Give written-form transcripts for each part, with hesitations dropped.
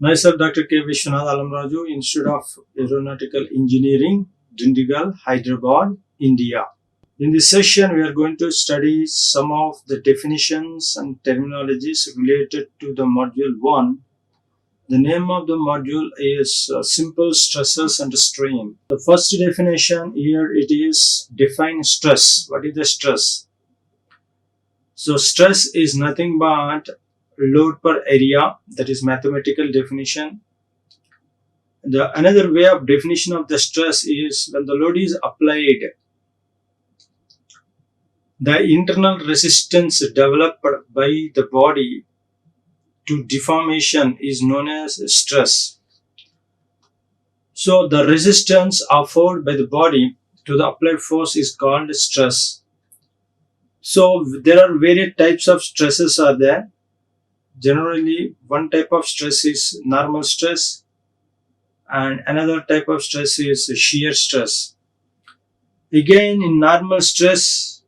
Myself, Dr. K. Viswanath Allamraju, Institute of Aeronautical Engineering, Dundigal, Hyderabad, India. In this session, we are going to study some of the definitions and terminologies related to the module 1. The name of the module is Simple Stresses and Strain. The first definition here, it is define stress. What is the stress? So stress is nothing but load per area, that is mathematical definition. Another way of definition of the stress is when the load is applied, the internal resistance developed by the body to deformation is known as stress. So the resistance offered by the body to the applied force is called stress. So there are various types of stresses are there. Generally, one type of stress is normal stress and another type of stress is shear stress. Again, in normal stress,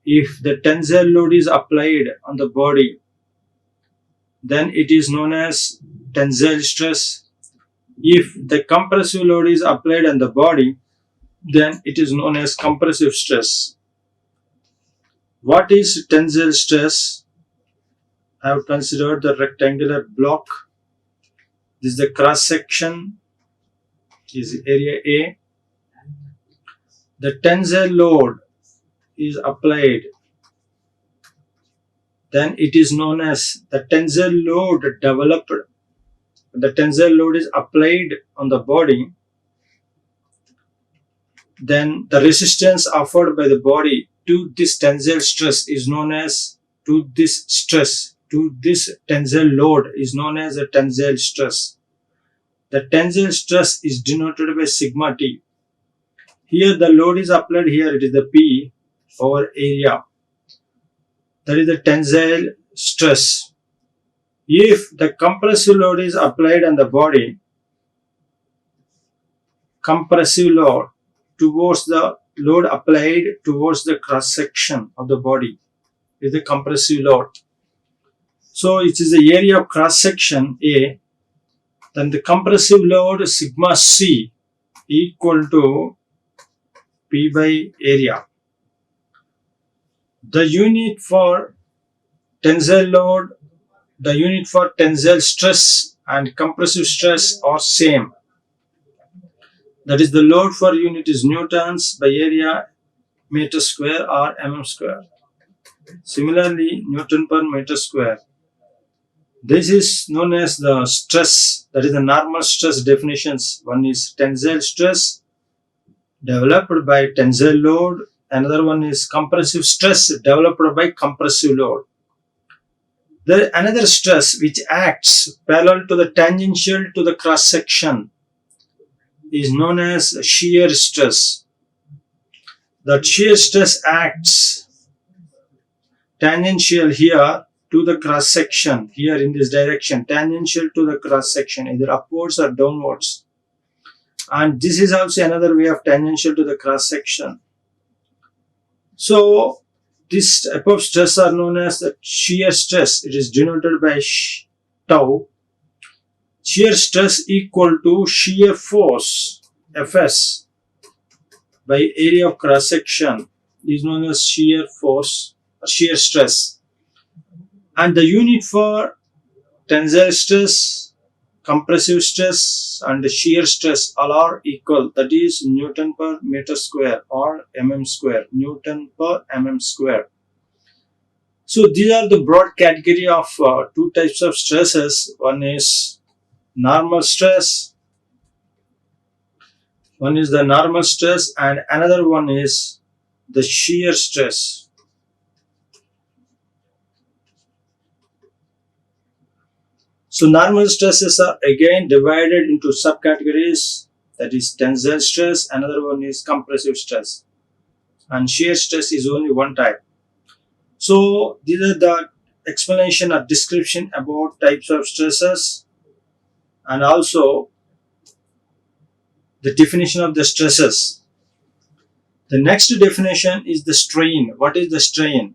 if the tensile load is applied on the body, then it is known as tensile stress. If the compressive load is applied on the body, then it is known as compressive stress. What is tensile stress? I have considered the rectangular block. This is the cross section, is area A. The tensile load is applied. Then it is known as the tensile load developed. The tensile load is applied on the body. Then the resistance offered by the body to this tensile stress is known as this tensile load is known as a tensile stress. The tensile stress is denoted by sigma T. Here the load is applied, here it is the P over area. That is the tensile stress. If the compressive load is applied on the body, compressive load towards the load applied towards the cross section of the body is the compressive load. So it is the area of cross section A. Then the compressive load sigma C equal to P by area. The unit for tensile load, the unit for tensile stress and compressive stress are same. That is, the load for unit is newtons by area meter square or mm square. Similarly, Newton per meter square. This is known as the stress, that is the normal stress definitions. One is tensile stress developed by tensile load. Another one is compressive stress developed by compressive load. There is another stress which acts parallel to the tangential to the cross section is known as shear stress. That shear stress acts tangential here to the cross section, here in this direction, tangential to the cross section, either upwards or downwards. And this is also another way of tangential to the cross section. So this type of stress are known as the shear stress. It is denoted by tau. Shear stress equal to shear force Fs by area of cross section is known as shear force or shear stress. And the unit for tensile stress, compressive stress and shear stress all are equal. That is Newton per meter square or mm square. Newton per mm square. So these are the broad category of two types of stresses. One is normal stress. One is the normal stress and another one is the shear stress. So normal stresses are again divided into subcategories, that is tensile stress, another one is compressive stress, and shear stress is only one type. So these are the explanation or description about types of stresses, and also the definition of the stresses. The next definition is the strain. What is the strain?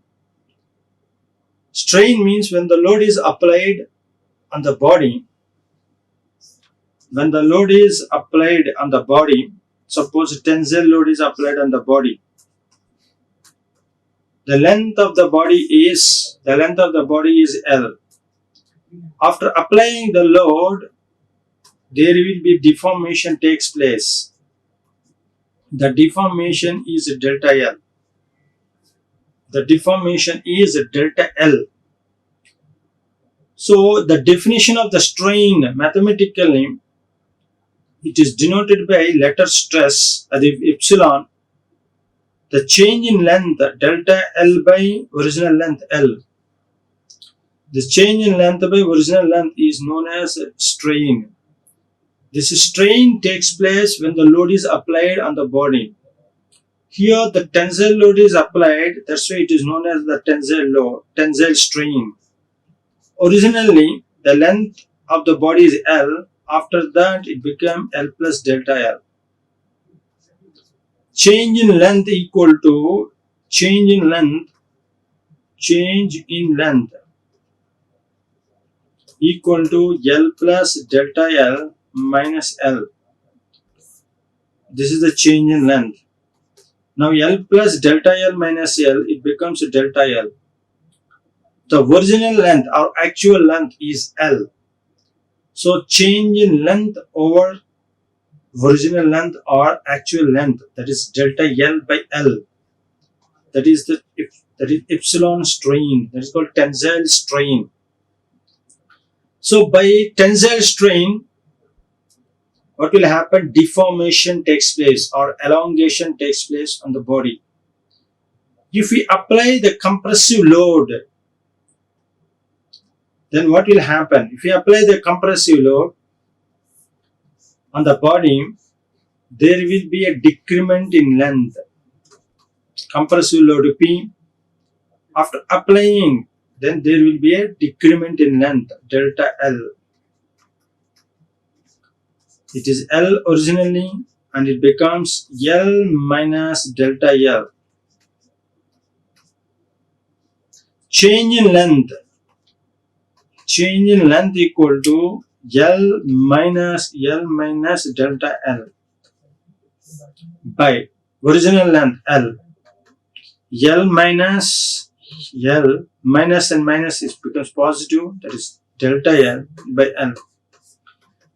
Strain means when the load is applied on the body. When the load is applied on the body, suppose tensile load is applied on the body. The length of the body is L. After applying the load, there will be deformation takes place. The deformation is delta L. The deformation is delta L. So the definition of the strain mathematically, it is denoted by letter stress as if epsilon. The change in length delta L by original length L. The change in length by original length is known as strain. This strain takes place when the load is applied on the body. Here the tensile load is applied, that's why it is known as the tensile load, tensile strain. Originally the length of the body is L, after that it became L plus delta L. Change in length equal to change in length equal to L plus delta L minus L. This is the change in length. Now L plus delta L minus L, it becomes delta L. The original length or actual length is L. So change in length over original length or actual length, that is delta L by L. That is epsilon strain. That is called tensile strain. So by tensile strain, what will happen? Deformation takes place or elongation takes place on the body. If we apply the compressive load, then what will happen? If we apply the compressive load on the body, there will be a decrement in length. Compressive load P, after applying, then there will be a decrement in length delta L. It is L originally and it becomes L minus delta L. Change in length equal to L minus delta L by original length L. L minus and minus becomes positive, that is delta L by L.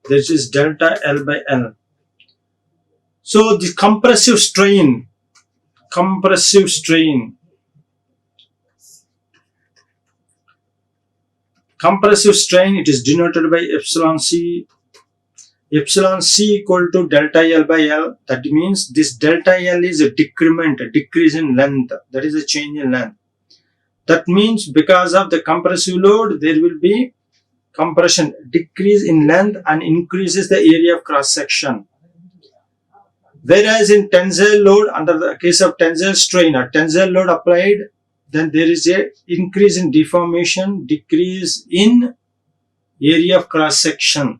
This is delta L by L. So the compressive strain, it is denoted by epsilon C. Epsilon C equal to delta L by L. That means this delta L is a decrease in length. That is a change in length. That means because of the compressive load, there will be compression, decrease in length and increases the area of cross section. Whereas in tensile load, under the case of tensile strain or tensile load applied, then there is a increase in deformation, decrease in area of cross section.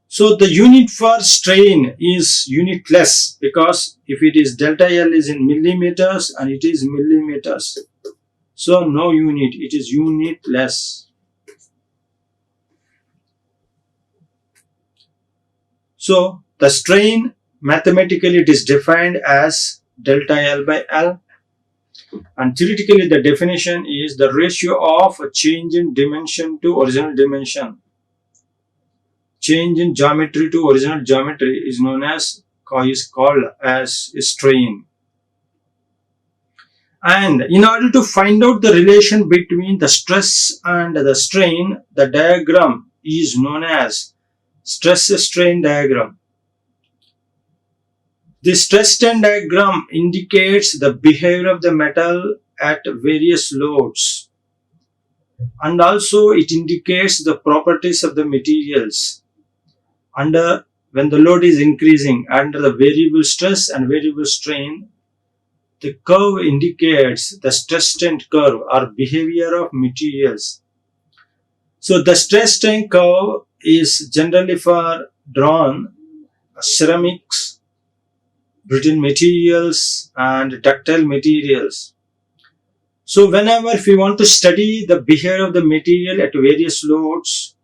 So the unit for strain is unitless, because if it is delta L is in millimeters and it is millimeters. So no unit, it is unitless. So the strain mathematically it is defined as delta L by L, and theoretically the definition is the ratio of a change in dimension to original dimension. Change in geometry to original geometry is known as, is called as strain. And in order to find out the relation between the stress and the strain, the diagram is known as stress-strain diagram. The stress-strain diagram indicates the behavior of the metal at various loads, and also it indicates the properties of the materials when the load is increasing under the variable stress and variable strain. The curve indicates the stress-strain curve or behavior of materials. So the stress-strain curve is generally drawn ceramics, brittle materials, and ductile materials. So whenever if we want to study the behavior of the material at various loads,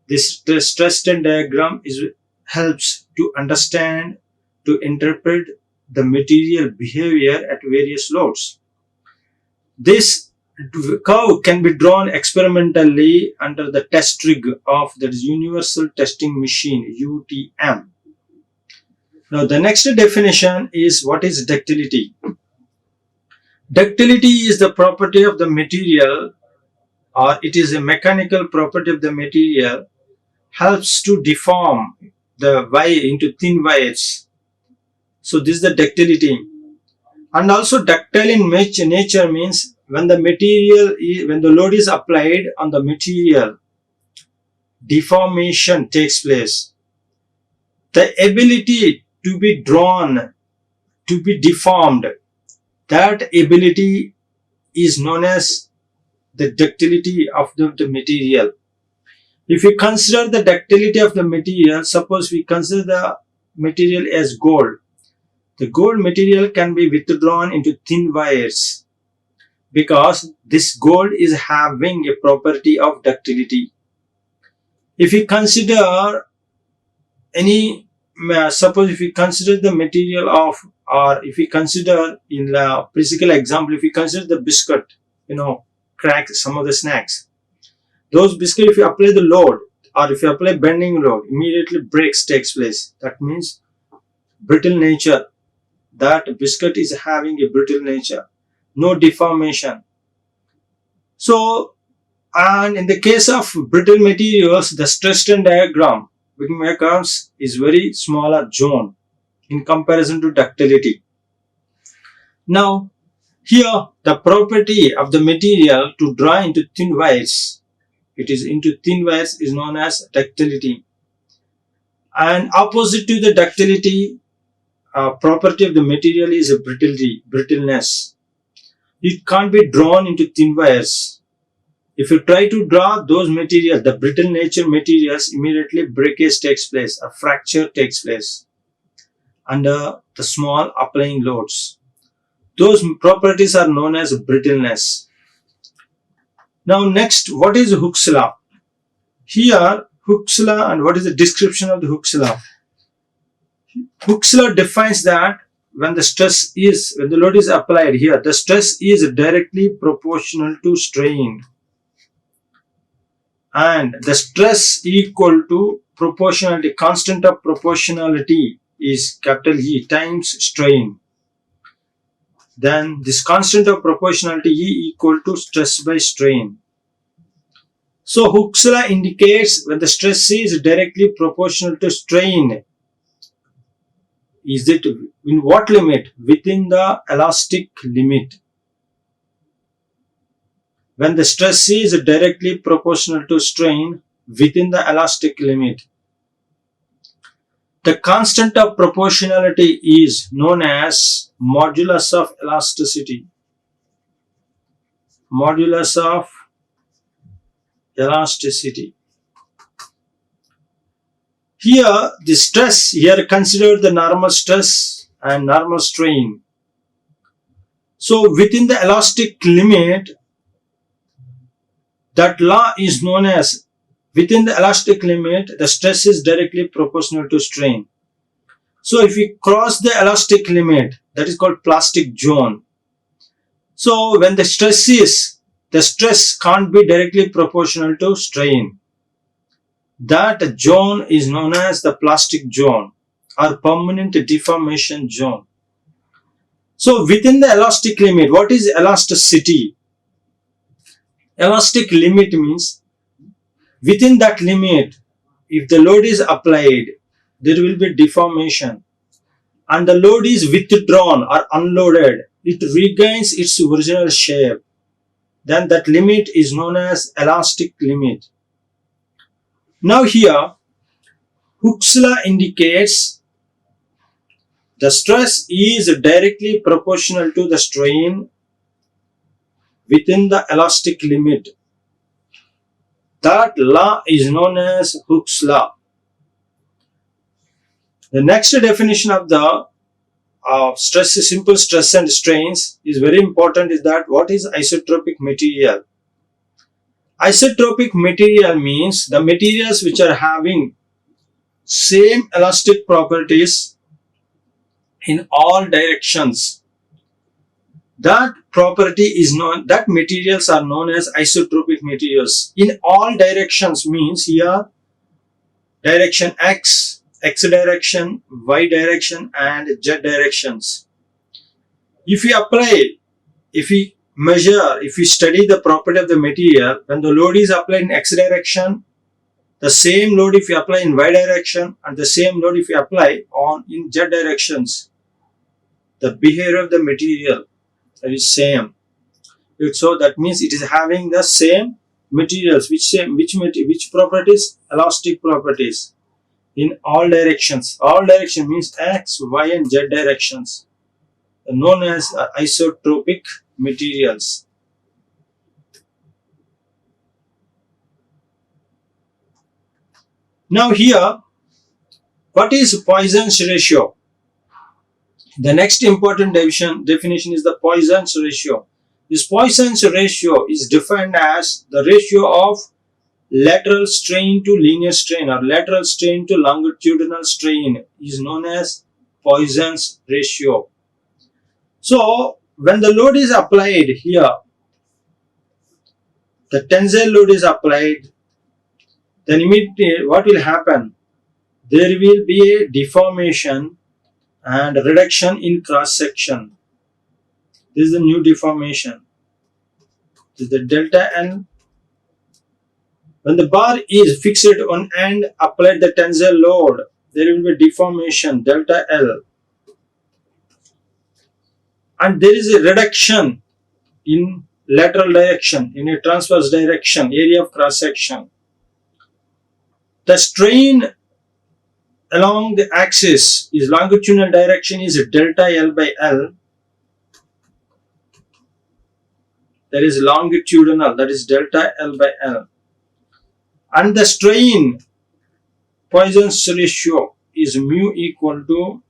this stress strain diagram helps to understand, to interpret the material behavior at various loads. This curve can be drawn experimentally under the test rig of the Universal Testing Machine UTM. Now the next definition is what is ductility. Ductility is the property of the material, or it is a mechanical property of the material, helps to deform the wire into thin wires. So this is the ductility. And also ductile in nature means when the load is applied on the material, deformation takes place. The ability to be drawn, to be deformed, that ability is known as the ductility of the material. If we consider the ductility of the material, suppose we consider the material as gold. The gold material can be withdrawn into thin wires because this gold is having a property of ductility. If we consider suppose if we consider the material of, or if we consider in the physical example, if we consider the biscuit, crack some of the snacks. Those biscuits, if you apply the load or if you apply bending load, immediately breaks takes place. That means brittle nature. That biscuit is having a brittle nature, no deformation. So, and in the case of brittle materials, the stress strain diagram becomes is very smaller zone in comparison to ductility. Now, here the property of the material to draw into thin wires, it is into thin wires, is known as ductility. And opposite to the ductility, property of the material is a brittleness. It can't be drawn into thin wires. If you try to draw those materials, the brittle nature materials, immediately breakage takes place, a fracture takes place under the small applying loads. Those properties are known as brittleness. Now next, what is Hooke's law? Here, Hooke's law, and what is the description of the Hooke's law? Hooke's law defines that when the load is applied here, the stress is directly proportional to strain. And the stress equal to proportionality, constant of proportionality is capital E times strain. Then this constant of proportionality E equal to stress by strain. So Hooke's law indicates when the stress is directly proportional to strain, is it in what limit? Within the elastic limit. When the stress is directly proportional to strain, within the elastic limit. The constant of proportionality is known as modulus of elasticity. Modulus of elasticity. Here, the stress, here consider the normal stress and normal strain. So, within the elastic limit, that law is known as, within the elastic limit, the stress is directly proportional to strain. So, if we cross the elastic limit, that is called plastic zone. So, when the stress can't be directly proportional to strain. That zone is known as the plastic zone or permanent deformation zone. So within the elastic limit, what is elasticity? Elastic limit means within that limit, if the load is applied, there will be deformation, and the load is withdrawn or unloaded, it regains its original shape. Then that limit is known as elastic limit. Now here, Hooke's law indicates the stress is directly proportional to the strain within the elastic limit. That law is known as Hooke's law. The next definition of the stress, simple stress and strains is very important, is that what is isotropic material? Isotropic material means the materials which are having same elastic properties in all directions. That property is known, that materials are known as isotropic materials. In all directions means here direction x, x direction, y direction and z directions. If we apply, if we measure, if we study the property of the material, when the load is applied in x direction, the same load if we apply in y direction and the same load if we apply on in z directions, the behavior of the material is same. So that means it is having the same materials, which properties? Elastic properties in all directions. All direction means x, y and z directions, known as isotropic materials. Now here, what is Poisson's ratio? The next important definition is the Poisson's ratio. This Poisson's ratio is defined as the ratio of lateral strain to linear strain or lateral strain to longitudinal strain is known as Poisson's ratio. So when the load is applied here, the tensile load is applied, then immediately what will happen? There will be a deformation and reduction in cross section. This is the new deformation. This is the delta N. When the bar is fixed on end, applied the tensile load, there will be deformation delta L. And there is a reduction in lateral direction, in a transverse direction, area of cross section. The strain along the axis is longitudinal direction is delta L by L. That is longitudinal, that is delta L by L. And the strain Poisson's ratio is mu equal to,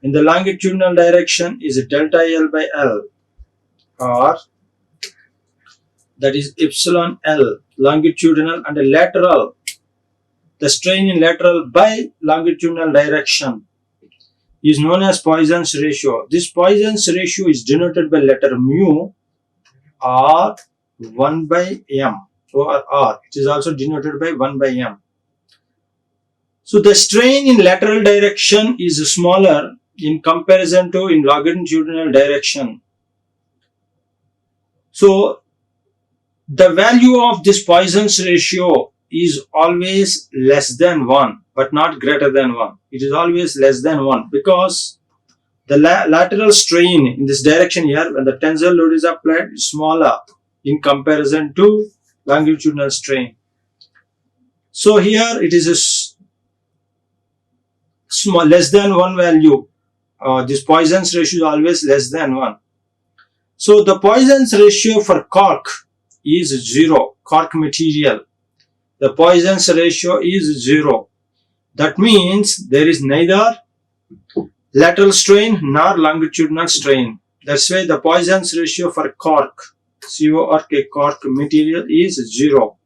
in the longitudinal direction is delta L by L, or that is epsilon L longitudinal, and the lateral, the strain in lateral by longitudinal direction is known as Poisson's ratio. This Poisson's ratio is denoted by letter mu or 1 by m, or r. It is also denoted by 1 by m. So the strain in lateral direction is smaller in comparison to in longitudinal direction. So the value of this Poisson's ratio is always less than 1 but not greater than 1. It is always less than 1 because the lateral strain in this direction here, when the tensile load is applied, is smaller in comparison to longitudinal strain. So here it is a small, less than 1 value. This Poisson's ratio is always less than 1. So the Poisson's ratio for cork is 0. Cork material, the Poisson's ratio is 0. That means there is neither lateral strain nor longitudinal strain. That's why the Poisson's ratio for cork, C-O-R-K, cork material is 0.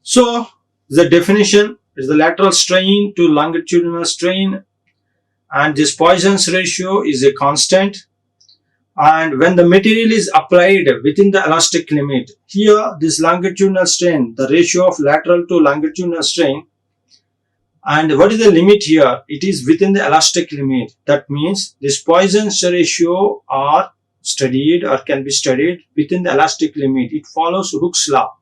So the definition is the lateral strain to longitudinal strain, and this Poisson's ratio is a constant. And when the material is applied within the elastic limit, here this longitudinal strain, the ratio of lateral to longitudinal strain, and what is the limit here? It is within the elastic limit. That means this Poisson's ratio are studied or can be studied within the elastic limit. It follows Hooke's law.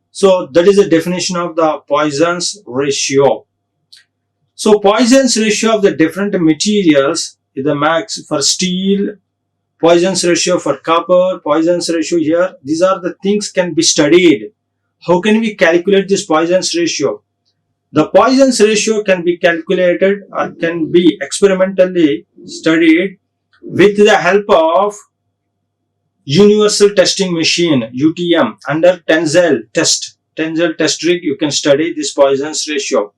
So that is the definition of the Poisson's ratio. So Poisson's ratio of the different materials is the max for steel, Poisson's ratio for copper, Poisson's ratio here. These are the things can be studied. How can we calculate this Poisson's ratio? The Poisson's ratio can be calculated or can be experimentally studied with the help of universal testing machine, UTM, under tensile test. tensile test rig, you can study this Poisson's ratio.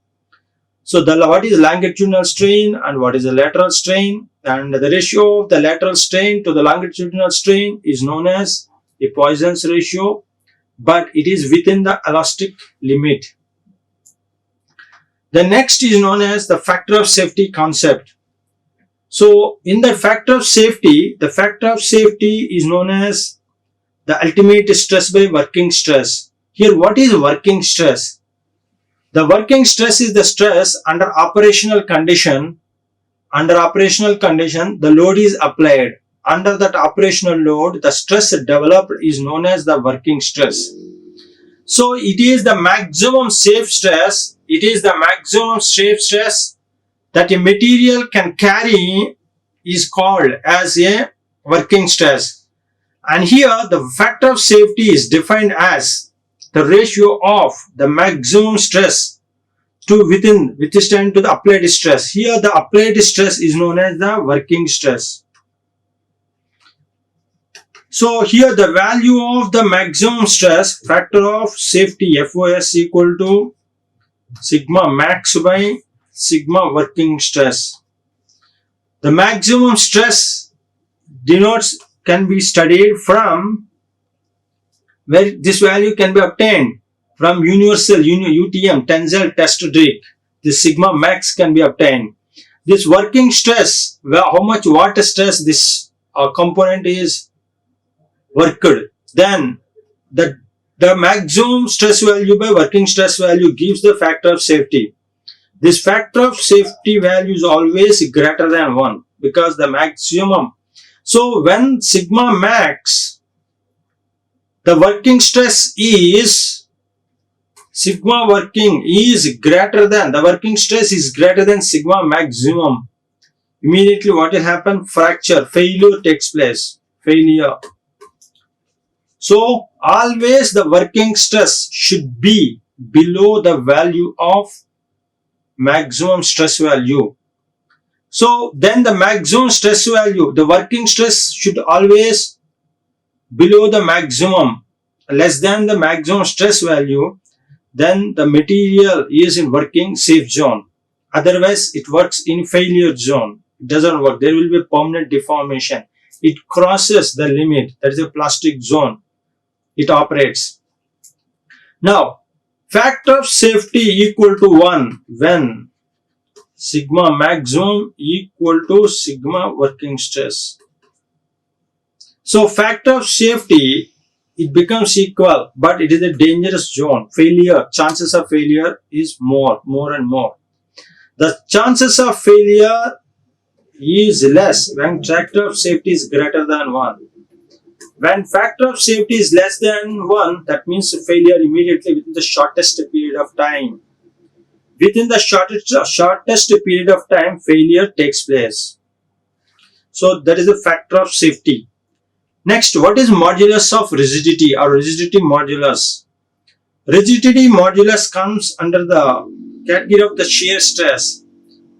So what is longitudinal strain and what is the lateral strain, and the ratio of the lateral strain to the longitudinal strain is known as the Poisson's ratio, but it is within the elastic limit. The next is known as the factor of safety concept. So in the factor of safety, the factor of safety is known as the ultimate stress by working stress. Here, what is working stress? The working stress is the stress under operational condition. Under operational condition, the load is applied. Under that operational load, the stress developed is known as the working stress. So it is the maximum safe stress. It is the maximum safe stress that a material can carry is called as a working stress. And here the factor of safety is defined as the ratio of the maximum stress to withstand to the applied stress. Here the applied stress is known as the working stress. So here the value of the maximum stress, factor of safety, FOS, equal to sigma max by sigma working stress. The maximum stress can be studied from where this value can be obtained from universal UTM tensile test rig. This sigma max can be obtained. This working stress, how much water stress this component is worked, then the maximum stress value by working stress value gives the factor of safety. This factor of safety value is always greater than 1 because the maximum. So when sigma max, the working stress is sigma working is greater than, the working stress is greater than sigma maximum. Immediately what will happen? Fracture, failure takes place. Failure. So always the working stress should be below the value of maximum stress value. So then the maximum stress value, the working stress should always below the maximum, less than the maximum stress value, then the material is in working safe zone. Otherwise it works in failure zone. It doesn't work. There will be permanent deformation. It crosses the limit, that is a plastic zone. It operates. Now, factor of safety equal to 1 when sigma maximum equal to sigma working stress. So factor of safety, it becomes equal, but it is a dangerous zone. Failure, chances of failure is more and more. The chances of failure is less when factor of safety is greater than 1. When factor of safety is less than 1, that means failure immediately within the shortest period of time. Within the shortest period of time, failure takes place. So that is the factor of safety. Next, what is modulus of rigidity or rigidity modulus? Rigidity modulus comes under the category of the shear stress.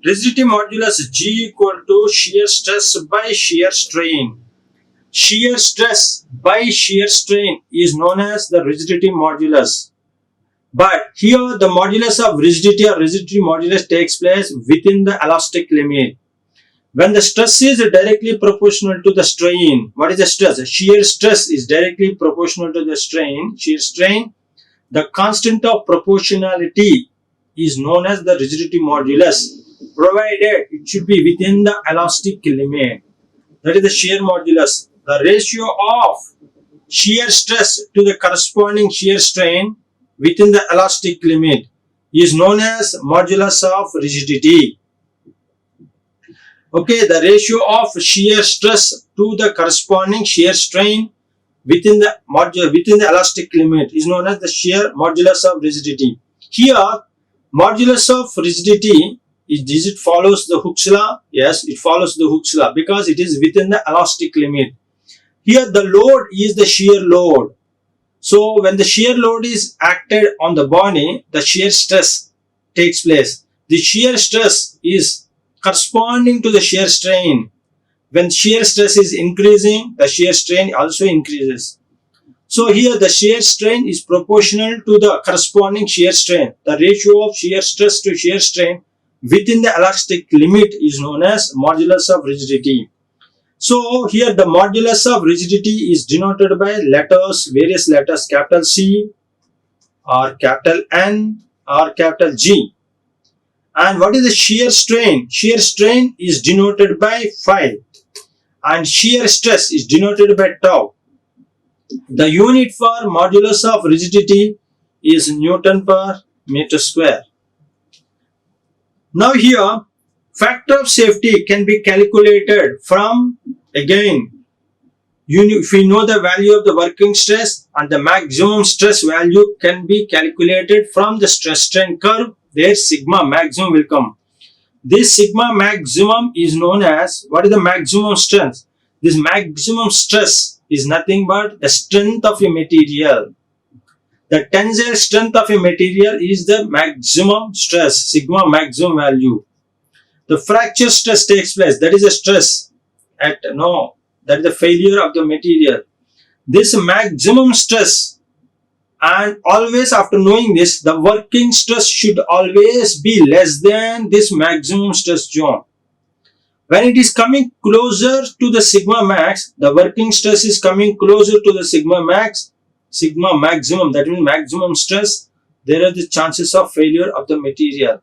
Rigidity modulus G equal to shear stress by shear strain. Shear stress by shear strain is known as the rigidity modulus. But here the modulus of rigidity or rigidity modulus takes place within the elastic limit. When the stress is directly proportional to the strain, what is the stress? Shear stress is directly proportional to the strain. Shear strain, the constant of proportionality is known as the rigidity modulus, provided it should be within the elastic limit. That is the shear modulus. The ratio of shear stress to the corresponding shear strain within the elastic limit is known as modulus of rigidity. Okay, the ratio of shear stress to the corresponding shear strain within the elastic limit is known as the shear modulus of rigidity. Here, modulus of rigidity it follows the Hooke's law? Yes, it follows the Hooke's law because it is within the elastic limit. Here the load is the shear load. So when the shear load is acted on the body, the shear stress takes place. The shear stress is corresponding to the shear strain. When shear stress is increasing, the shear strain also increases. So here the shear strain is proportional to the corresponding shear strain. The ratio of shear stress to shear strain within the elastic limit is known as modulus of rigidity. So here the modulus of rigidity is denoted by letters, various letters, capital C or capital N or capital G. And what is the shear strain? Shear strain is denoted by phi and shear stress is denoted by tau. The unit for modulus of rigidity is Newton per meter square. Now here, factor of safety can be calculated from, again, if we know the value of the working stress and the maximum stress value can be calculated from the stress strain curve, there sigma maximum will come. This sigma maximum is known as, what is the maximum strength? This maximum stress is nothing but the strength of a material. The tensile strength of a material is the maximum stress, sigma maximum value. The fracture stress takes place, that is a stress at that is the failure of the material. This maximum stress, and always after knowing this, the working stress should always be less than this maximum stress zone. When it is coming closer to the sigma max, the working stress is coming closer to the sigma max, sigma maximum, that means maximum stress, there are the chances of failure of the material.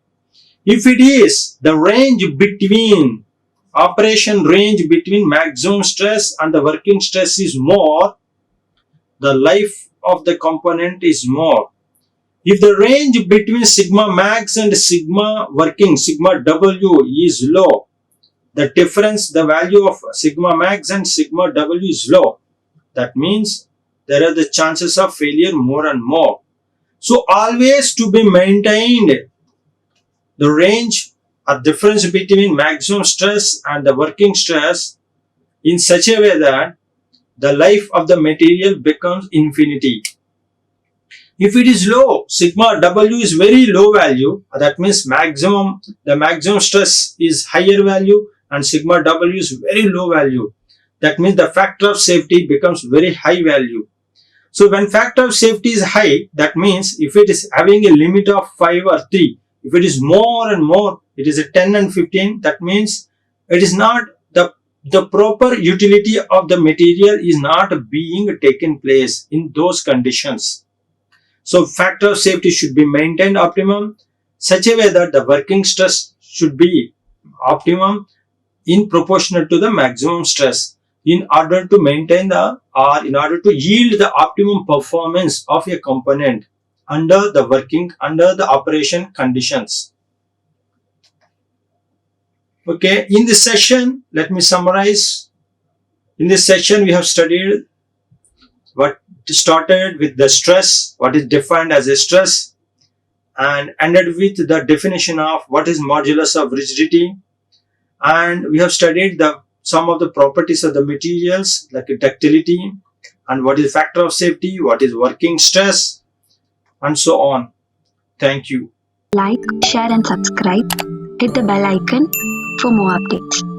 If it is the range between, operation range between maximum stress and the working stress is more, the life of the component is more. If the range between sigma max and sigma working, sigma W is low, the difference, the value of sigma max and sigma W is low, that means there are the chances of failure more and more. So always to be maintained the range or difference between maximum stress and the working stress in such a way that the life of the material becomes infinity. If it is low, sigma W is very low value, that means the maximum stress is higher value and sigma W is very low value. That means the factor of safety becomes very high value. So when factor of safety is high, that means if it is having a limit of 5 or 3, if it is more and more, it is a 10 and 15, that means it is not the proper utility of the material is not being taken place in those conditions. So factor of safety should be maintained optimum, such a way that the working stress should be optimum in proportional to the maximum stress in order to maintain in order to yield the optimum performance of a component under the operation conditions. Okay, in this session, let me summarize. In this session, we have studied what started with the stress, what is defined as a stress, and ended with the definition of what is modulus of rigidity. And we have studied some of the properties of the materials like ductility and what is factor of safety, what is working stress, and so on. Thank you. Like, share and subscribe. Hit the bell icon for more updates.